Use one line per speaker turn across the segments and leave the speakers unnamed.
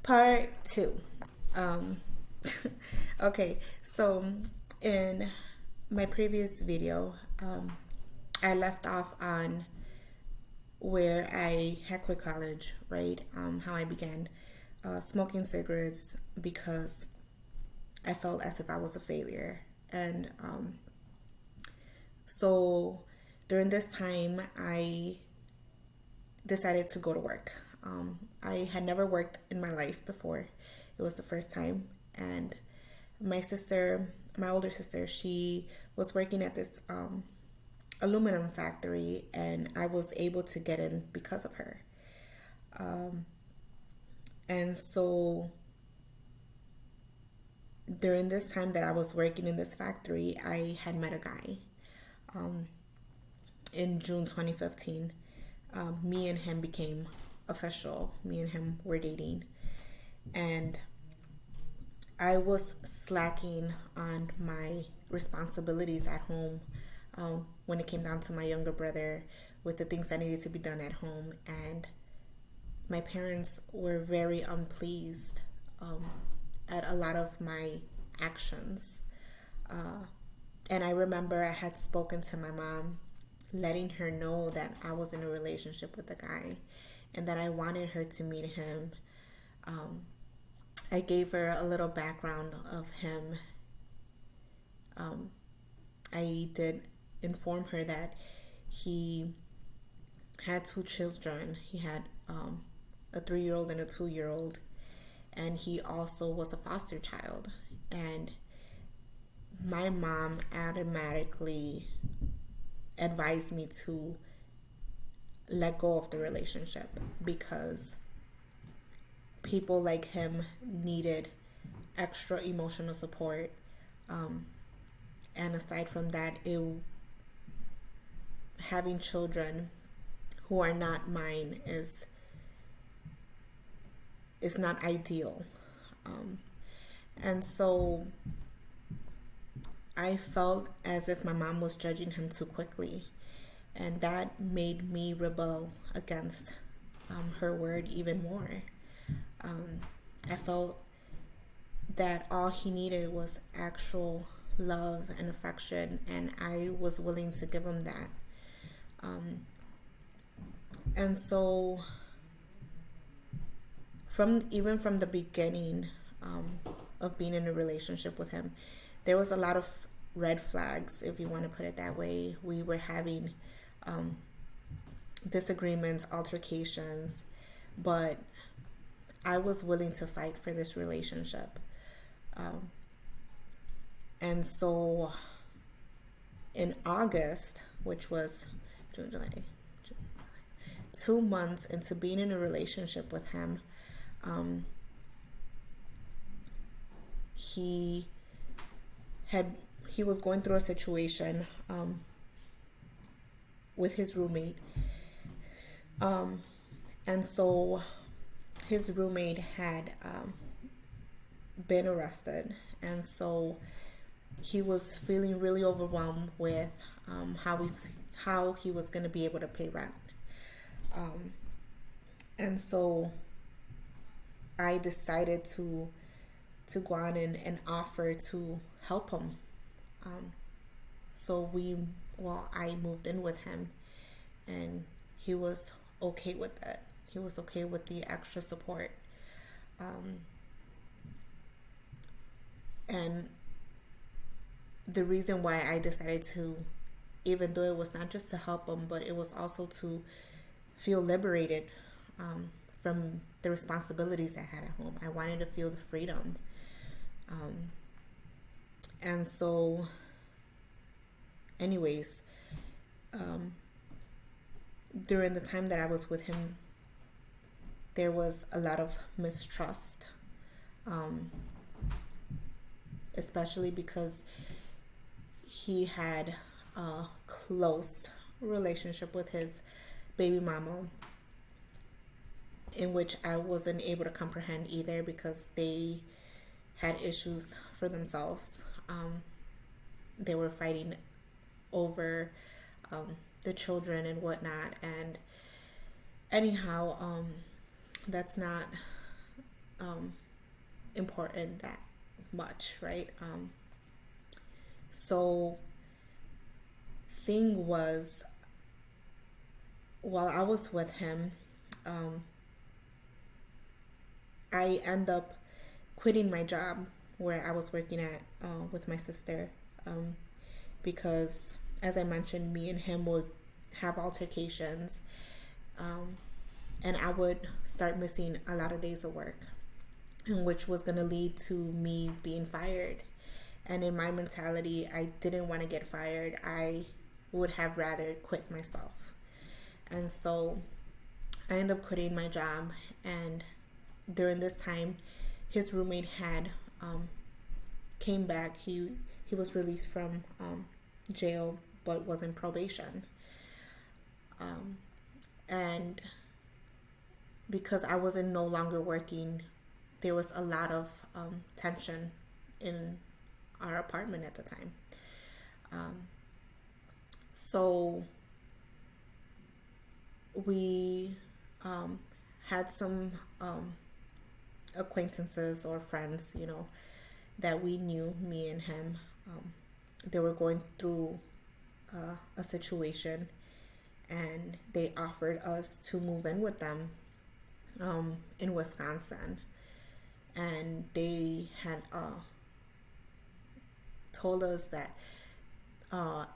Part two. Um, okay, so in my previous video, I left off on where I had quit college, right? How I began smoking cigarettes because I felt as if I was a failure. And so during this time, I decided to go to work. I had never worked in my life before. It was the first time. And my sister, my older sister, she was working at this aluminum factory, and I was able to get in because of her. And so during this time that I was working in this factory, I had met a guy in June 2015. Me and him became official. Me and him were dating. And I was slacking on my responsibilities at home when it came down to my younger brother with the things that needed to be done at home. And my parents were very unpleased at a lot of my actions. And I remember I had spoken to my mom, letting her know that I was in a relationship with a guy and that I wanted her to meet him. I gave her a little background of him. I did inform her that he had two children. He had a 3-year-old and a 2-year-old, and he also was a foster child. And my mom automatically advised me to let go of the relationship because people like him needed extra emotional support. And aside from that, having children who are not mine is not ideal. And so I felt as if my mom was judging him too quickly, and that made me rebel against her word even more. I felt that all he needed was actual love and affection, and I was willing to give him that. And so, from the beginning of being in a relationship with him, there was a lot of red flags, if you want to put it that way. We were having disagreements, altercations, but I was willing to fight for this relationship. And so in August, which was June, July, 2 months into being in a relationship with him, he was going through a situation with his roommate. And so his roommate had been arrested, and so he was feeling really overwhelmed with how he was going to be able to pay rent. And so I decided to go on and offer to help him. So I moved in with him, and he was okay with it. He was okay with the extra support. And the reason why I decided to, even though it was not just to help him, but it was also to feel liberated from the responsibilities I had at home. I wanted to feel the freedom. And so, anyways, during the time that I was with him, there was a lot of mistrust, especially because he had a close relationship with his baby mama, in which I wasn't able to comprehend either because they had issues for themselves. They were fighting over the children and whatnot. And anyhow, that's not important that much, right? So thing was, while I was with him, um, I end up quitting my job where I was working at with my sister, um, because, as I mentioned, me and him would have altercations, um, and I would start missing a lot of days of work, and which was going to lead to me being fired. And in my mentality, I didn't want to get fired. I would have rather quit myself. And so I ended up quitting my job. And during this time, his roommate had came back. He was released from jail, but was in probation. And because I wasn't no longer working, there was a lot of tension in our apartment at the time. So we had some acquaintances or friends, that we knew, me and him. They were going through a situation, and they offered us to move in with them in Wisconsin. And they had told us that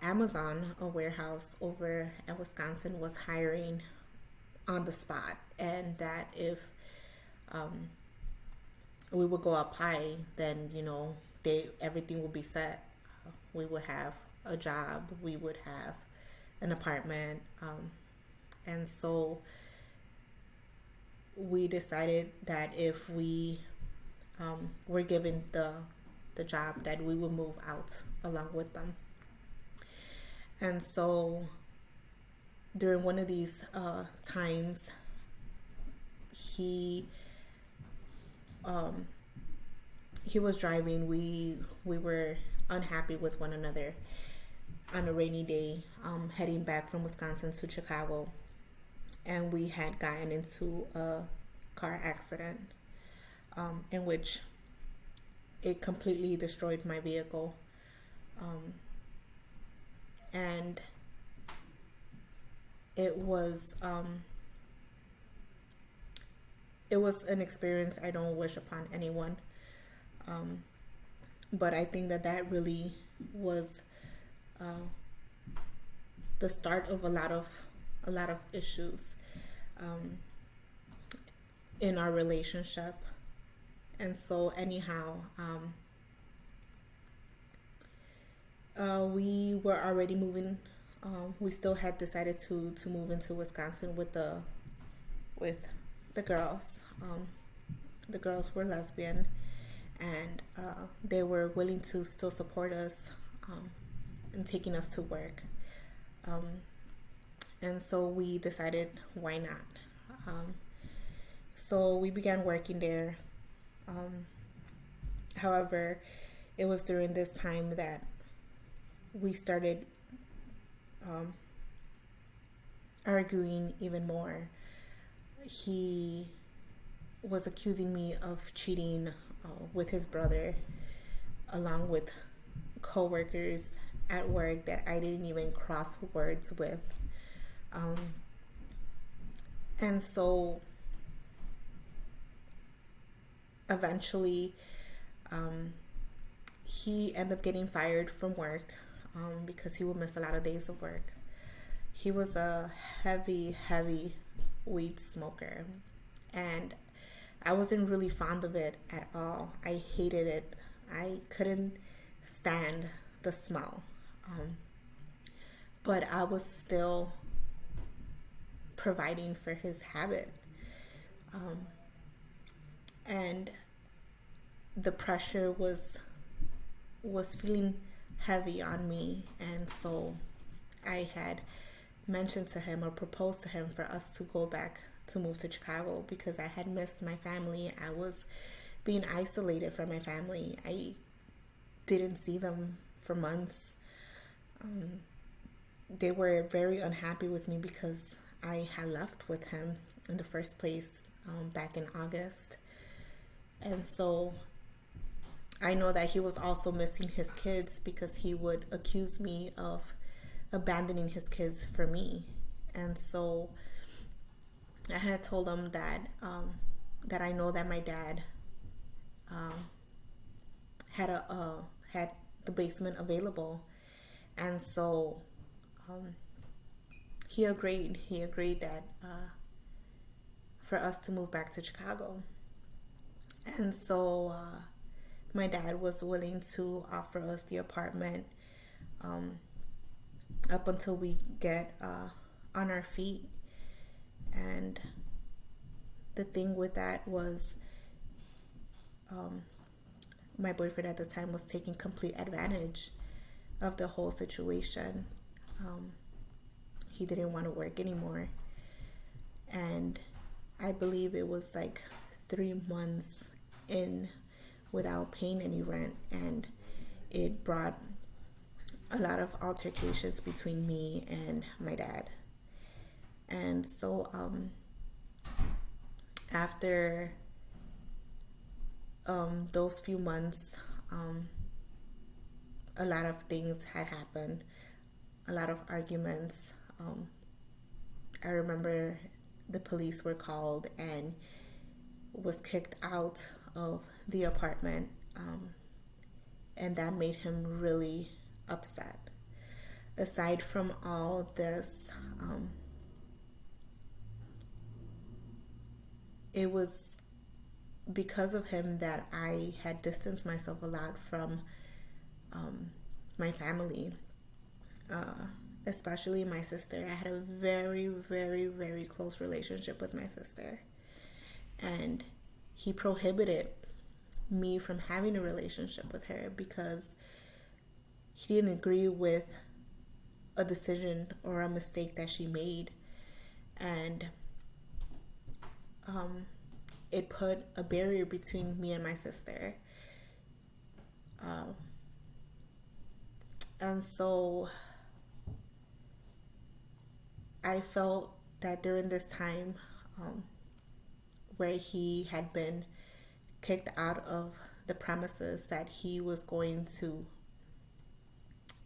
Amazon, a warehouse over at Wisconsin, was hiring on the spot, and that if we would go apply, then everything would be set. We would have a job, we would have an apartment, and so we decided that if we were given the job, that we would move out along with them. And so during one of these times, he was driving. We were unhappy with one another on a rainy day, heading back from Wisconsin to Chicago, and we had gotten into a car accident, in which it completely destroyed my vehicle, and it was an experience I don't wish upon anyone. But I think that really was the start of a lot of issues in our relationship. And so anyhow, we were already moving. We still had decided to move into Wisconsin with the girls. The girls were lesbian, and they were willing to still support us in taking us to work. And so we decided, why not? So we began working there. However, it was during this time that we started arguing even more. He was accusing me of cheating with his brother, along with coworkers at work that I didn't even cross words with. And so eventually he ended up getting fired from work because he would miss a lot of days of work. He was a heavy weed smoker, and I wasn't really fond of it at all. I hated it. I couldn't stand the smell. But I was still providing for his habit. And the pressure was feeling heavy on me, and so I had mentioned to him or proposed to him for us to go back to move to Chicago because I had missed my family. I was being isolated from my family. I didn't see them for months. They were very unhappy with me because I had left with him in the first place back in August. And so I know that he was also missing his kids because he would accuse me of abandoning his kids for me. And so I had told him that I know that my dad had had the basement available, and so he agreed. He agreed that for us to move back to Chicago, and so my dad was willing to offer us the apartment up until we get on our feet. And the thing with that was my boyfriend at the time was taking complete advantage of the whole situation. He didn't want to work anymore. And I believe it was like 3 months in without paying any rent. And it brought a lot of altercations between me and my dad. And so after those few months, a lot of things had happened, a lot of arguments. I remember the police were called and was kicked out of the apartment, and that made him really upset. Aside from all this, it was because of him that I had distanced myself a lot from my family, especially my sister. I had a very, very, very close relationship with my sister, and he prohibited me from having a relationship with her because he didn't agree with a decision or a mistake that she made. And it put a barrier between me and my sister. And so I felt that during this time where he had been kicked out of the premises, that he was going to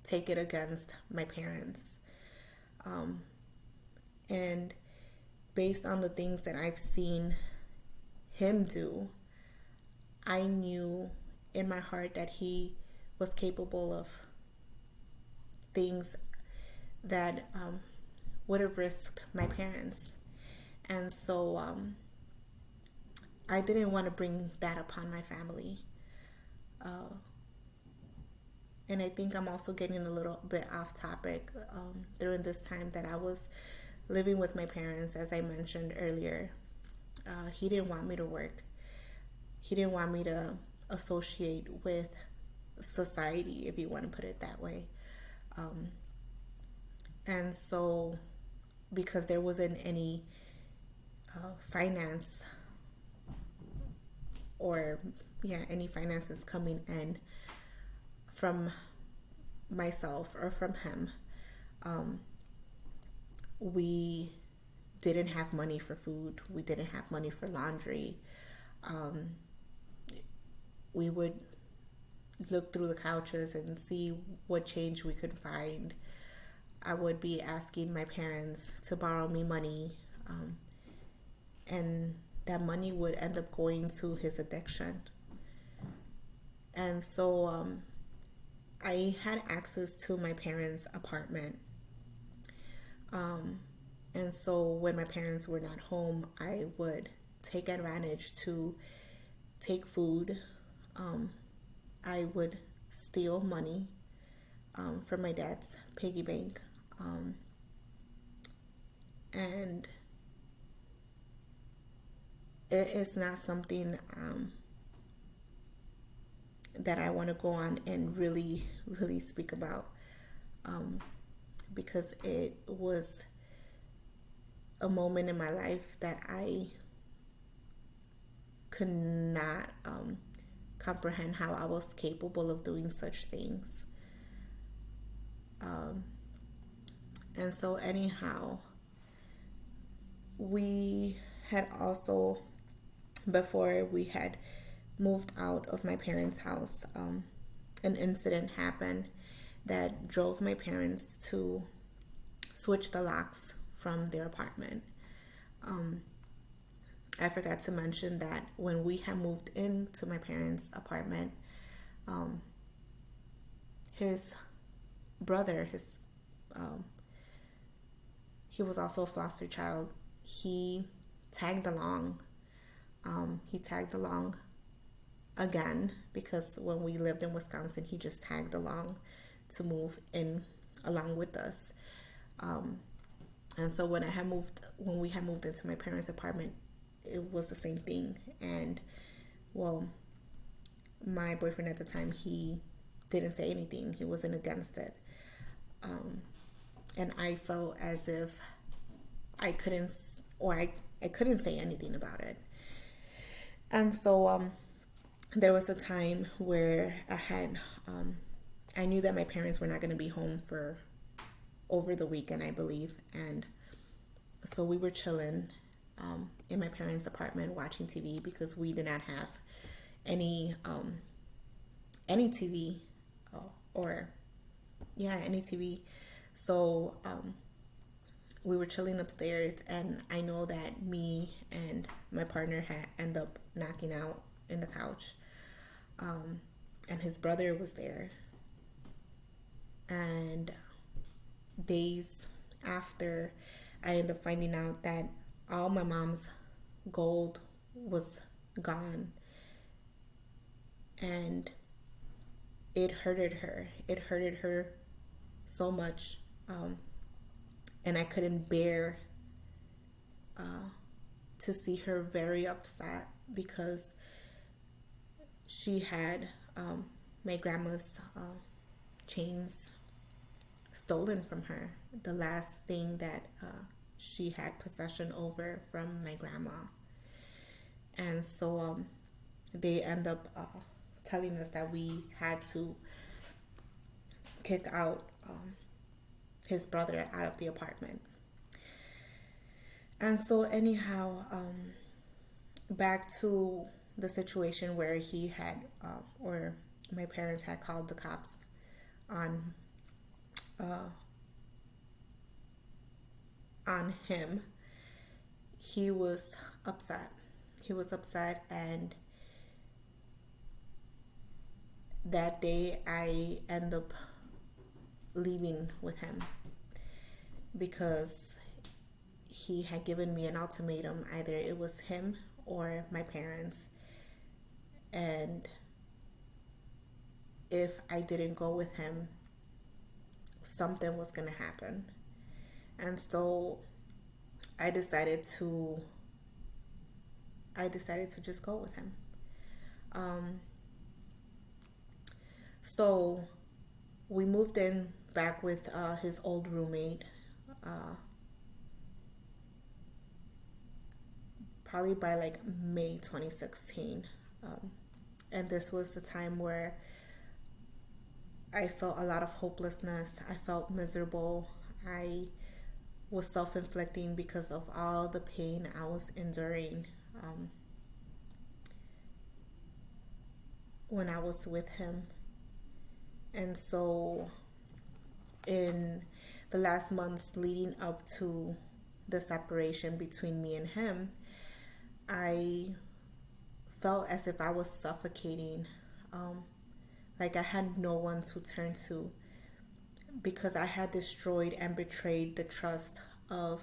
take it against my parents. And based on the things that I've seen him do, I knew in my heart that he was capable of things that would have risked my parents. And so I didn't want to bring that upon my family. And I think I'm also getting a little bit off topic. During this time that I was living with my parents, as I mentioned earlier, he didn't want me to work. He didn't want me to associate with society, if you want to put it that way. And so, because there wasn't any finance or any finances coming in from myself or from him, we didn't have money for food. We didn't have money for laundry. We would look through the couches and see what change we could find. I would be asking my parents to borrow me money, and that money would end up going to his addiction. And so I had access to my parents' apartment. And so when my parents were not home, I would take advantage to take food. I would steal money from my dad's piggy bank. And it is not something that I want to go on and really, really speak about, because it was a moment in my life that I could not comprehend how I was capable of doing such things. And so anyhow, we had also, before we had moved out of my parents' house, an incident happened that drove my parents to switch the locks from their apartment. I forgot to mention that when we had moved into my parents' apartment, um, his brother, um, he was also a foster child. He tagged along. He tagged along again because when we lived in Wisconsin, he just tagged along to move in along with us. And so when we had moved into my parents' apartment, it was the same thing. And well, my boyfriend at the time, he didn't say anything. He wasn't against it. And I felt as if I couldn't, I couldn't say anything about it. And so there was a time where I knew that my parents were not going to be home for over the weekend, I believe. And so we were chilling in my parents' apartment watching TV because we did not have any TV or any TV. So we were chilling upstairs, and I know that me and my partner had end up knocking out in the couch, and his brother was there. And days after, I ended up finding out that all my mom's gold was gone, and it hurted her. It hurted her so much, and I couldn't bear to see her very upset because she had my grandma's chains stolen from her. The last thing that she had possession over from my grandma. And so they end up telling us that we had to kick out his brother out of the apartment. And so anyhow, back to the situation where he had, or my parents had called the cops on him. He was upset. He was upset, and that day I end up leaving with him because he had given me an ultimatum. Either it was him or my parents, and if I didn't go with him, something was going to happen. And so I decided to just go with him. So we moved in back with his old roommate, probably by like May 2016. And this was the time where I felt a lot of hopelessness. I felt miserable. I was self-inflicting because of all the pain I was enduring when I was with him. And so in the last months leading up to the separation between me and him, I felt as if I was suffocating, like I had no one to turn to because I had destroyed and betrayed the trust of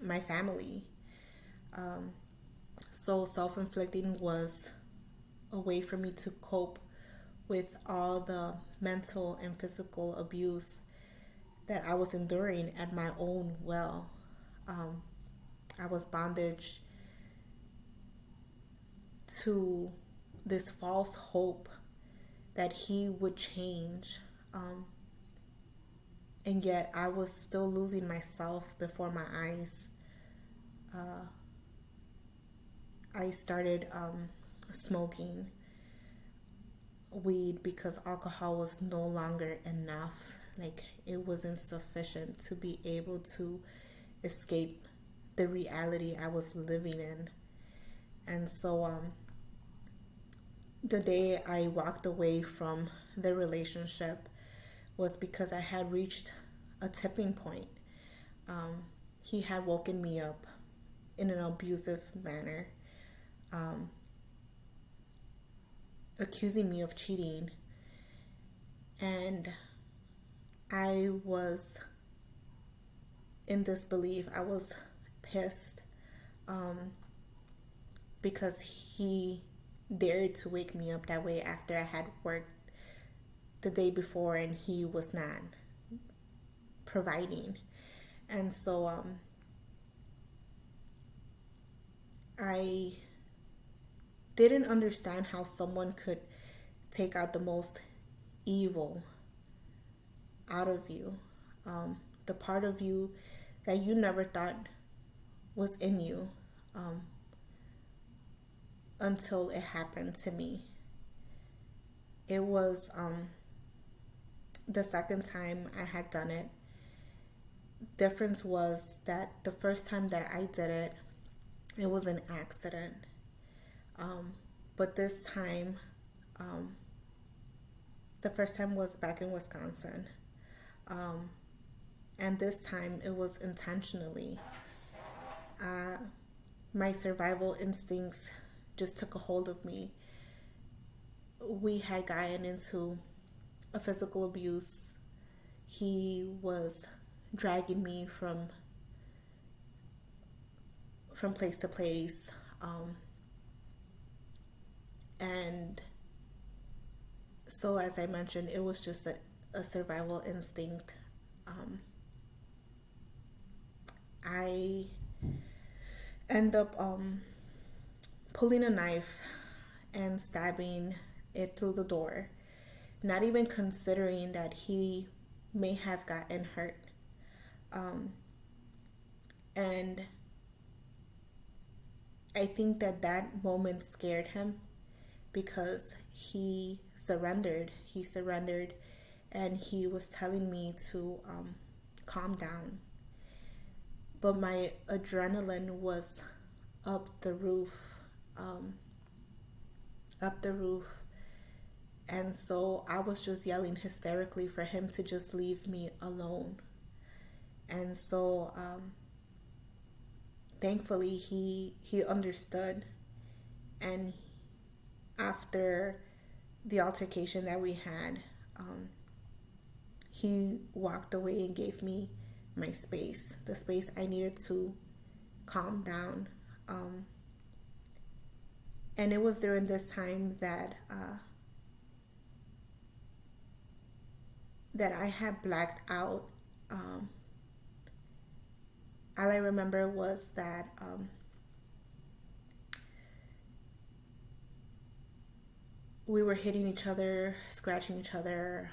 my family. So self-inflicting was a way for me to cope with all the mental and physical abuse that I was enduring at my own will. I was bondage to this false hope that he would change. And yet I was still losing myself before my eyes. I started smoking weed because alcohol was no longer enough. Like, it wasn't sufficient to be able to escape the reality I was living in. And so the day I walked away from the relationship was because I had reached a tipping point. Um, he had woken me up in an abusive manner, um, accusing me of cheating, and I was in disbelief. I was pissed, um, because he dared to wake me up that way after I had worked the day before and he was not providing. And so I didn't understand how someone could take out the most evil out of you, the part of you that you never thought was in you, um, until it happened to me. It was the second time I had done it. Difference was that the first time that I did it, it was an accident. Um, but this time, um, the first time was back in Wisconsin. Um, and this time it was intentionally. Uh, my survival instincts just took a hold of me. We had gotten into a physical abuse. He was dragging me from place to place, and so as I mentioned, it was just a survival instinct. Um, I end up pulling a knife and stabbing it through the door, not even considering that he may have gotten hurt. Um, and I think that that moment scared him because he surrendered. He surrendered and he was telling me to calm down. But my adrenaline was up the roof, um, up the roof. And so I was just yelling hysterically for him to just leave me alone. And so thankfully he understood, and after the altercation that we had, he walked away and gave me my space, the space I needed to calm down. And it was during this time that I had blacked out. Um, all I remember was that we were hitting each other, scratching each other.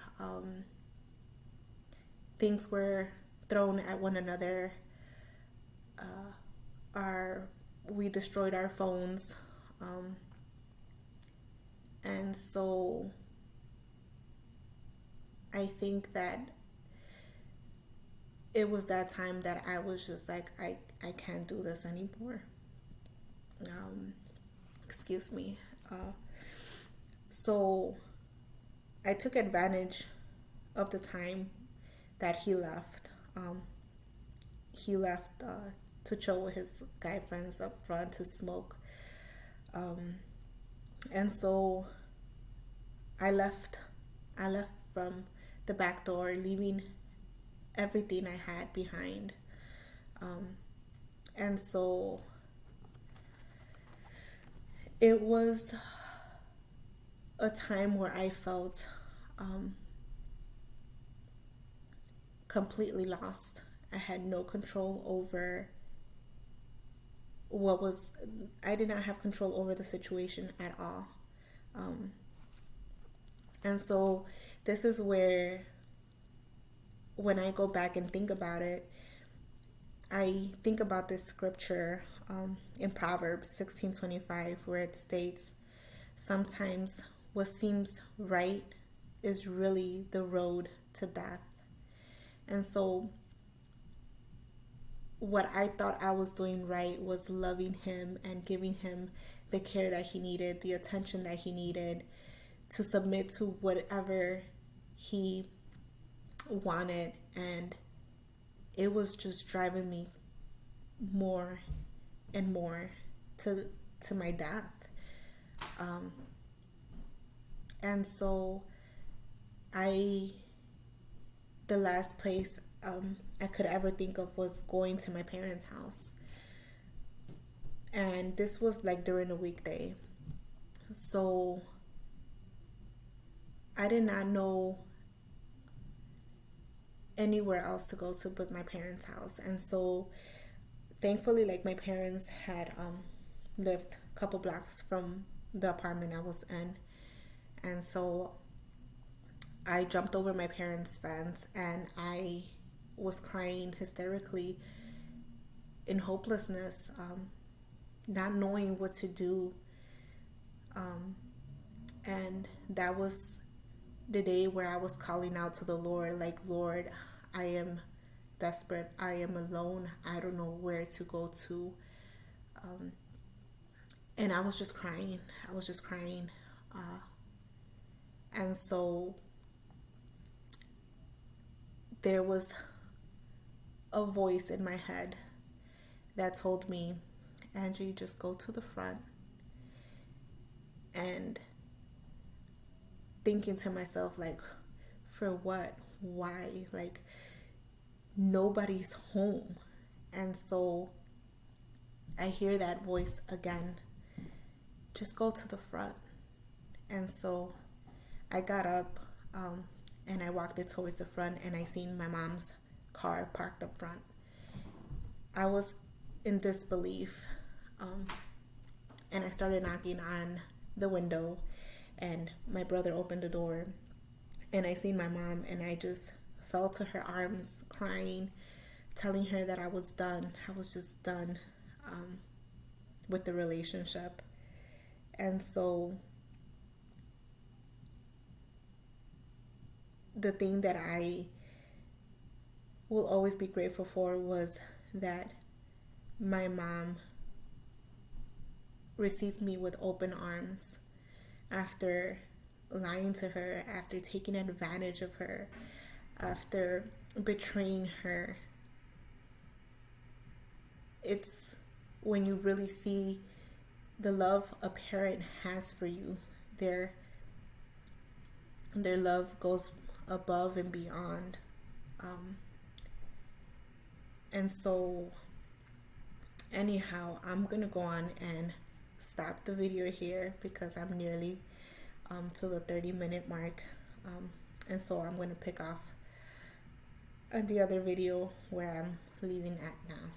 Things were thrown at one another. Our We destroyed our phones, and so I think that it was that time that I was just like, I can't do this anymore. Um, Excuse me. So I took advantage of the time that he left. He left to chill with his guy friends up front to smoke. Um, and so I left. I left from the back door, leaving everything I had behind. Um, and so it was a time where I felt completely lost. I had no control over what was, I did not have control over the situation at all. Um, and so this is where, when I go back and think about it, I think about this scripture in Proverbs 16:25, where it states, sometimes what seems right is really the road to death. And so what I thought I was doing right was loving him and giving him the care that he needed, the attention that he needed, to submit to whatever he wanted. And it was just driving me more and more to my death. And so the last place I could ever think of was going to my parents' house. And this was like during a weekday. So I did not know anywhere else to go to but my parents' house. And so thankfully, like, my parents had lived a couple blocks from the apartment I was in. And so I jumped over my parents' fence and I was crying hysterically in hopelessness, not knowing what to do. And that was the day where I was calling out to the Lord, like, Lord, I am desperate. I am alone. I don't know where to go to. And I was just crying. And so there was a voice in my head that told me, Angie, just go to the front. And thinking to myself, like, for what? Why? Like, nobody's home. And so I hear that voice again, just go to the front. And so I got up and I walked it towards the front, and I seen my mom's car parked up front. I was in disbelief, and I started knocking on the window, and my brother opened the door, and I seen my mom, and I just fell to her arms crying, telling her that I was done. I was just done with the relationship. And so the thing that I will always be grateful for was that my mom received me with open arms after lying to her, after taking advantage of her, after betraying her. It's when you really see the love a parent has for you, their love goes above and beyond. And so anyhow, I'm gonna go on and stop the video here because I'm nearly to the 30-minute mark, and so I'm gonna pick off the other video where I'm leaving at now.